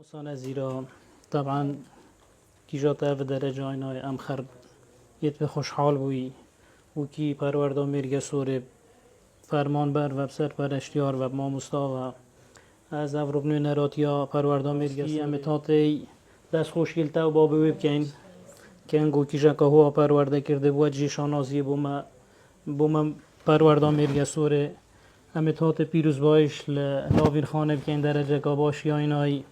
مسانه زیرا طبعا کیجاته و درجه اینای ام خرد یت به خوشحال بوی و کی پرورده میرگه سوره فرمان بر و بسر پرشتیار و ما مستاوا از افروبنو نراتیا پرورده میرگه سوره امتاتی دست خوشگل تا و بابی بکن که انگو کیجا که هوا پرورده کرده بود جیشان آزی بوم پرورده میرگه سوره امتات پیروز بایش لاویر خانه بکن درجه که باشی اینای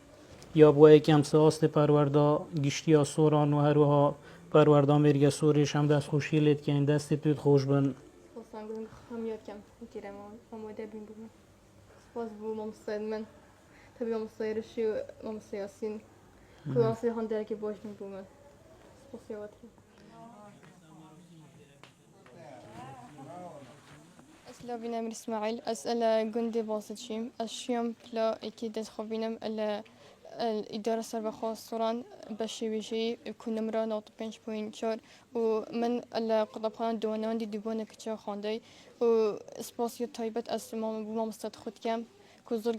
یا بوی کم ساست پرورده گشتی سوران و هروها پرورده میرگه سوریش هم دست خوشی لید که این دست توید خوش بن خواستم همیاد کم تیرم آماده بین بودم سپاس بو مامستاید من tabii مامستایرشی و مامستایاسین کلاسی هان درکی باش بین بودم سپاس یواتری اسلام امیر اسماعیل اسئله گندی باسط شیم اشیام پلا اکید خوابینم الإدارة سربا خاص صوران بشي يكون نمرة نقطة 5.4 ومن القطبخان دوانان دي ديبونا كتشا خاندي و سباسيو تايبت اسمام بو مامستاد خود كم كوزور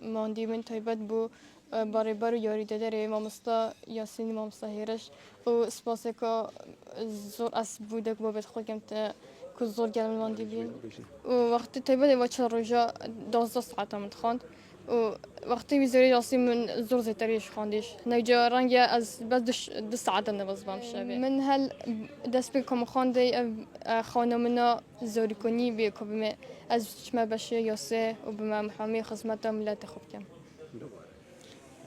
ماندي من تايبت بو باري بارو ياري دادري مامستا ياسين مامستا هيرش و سباسيكا زور اس بودك بابت خود كم كوزور ماندي بين و وقت تايبت وچل رجا 12 ساعة متخاند و وقتی ویزاری راسی من زور زیتریش خواندیش نجا رنگی از بس دست عدم نبض شبه من هل دست به کم خواندی خانمنا زوری کنی به کبمه از چما بشه یاسه و به محامی خدمت ملت خوب کم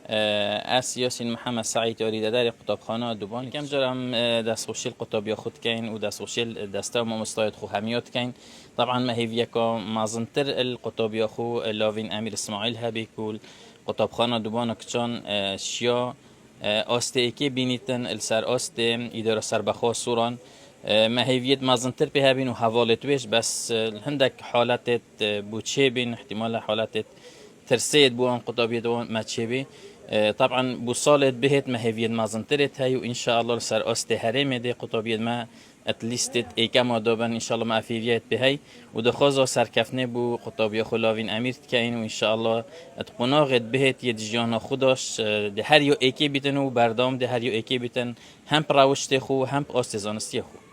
اس یاسین محمد سعید یاری داری قطبخانه دوبان کم جرم دستخوشی القطب خود کین و دستخوشی دسته ما مستعد خو همیات کین طبعا ما هي که مازنتر القطب خو لاوین امیر اسماعیل هبی کول قطبخانه دوبان کچان شیا آسته که بینیتن السر آسته اداره سربخوا سوران ما هيفيد ما زنتر بها بين وحوالت ويش بس هندك حالات بوتشي بين احتمال حالات ترسيد بوان قطابية دوان ما تشيبي طبعا بوصالت بهت ما هيفيد ما زنترت هاي وإن شاء الله سر أستي هرمي دي قطابية ما اتليستت ايكما دوبن إن شاء الله ما أفيفيت بهاي ودخوزا سركفنه بو قطابية خلاوين أمير كاين وإن شاء الله اتقناغت بهت يدجيانا خودش ده هر يو ايكي بيتن و بردام ده هر يو ايكي بيتن هم براوشت خو هم أستي زانستي خو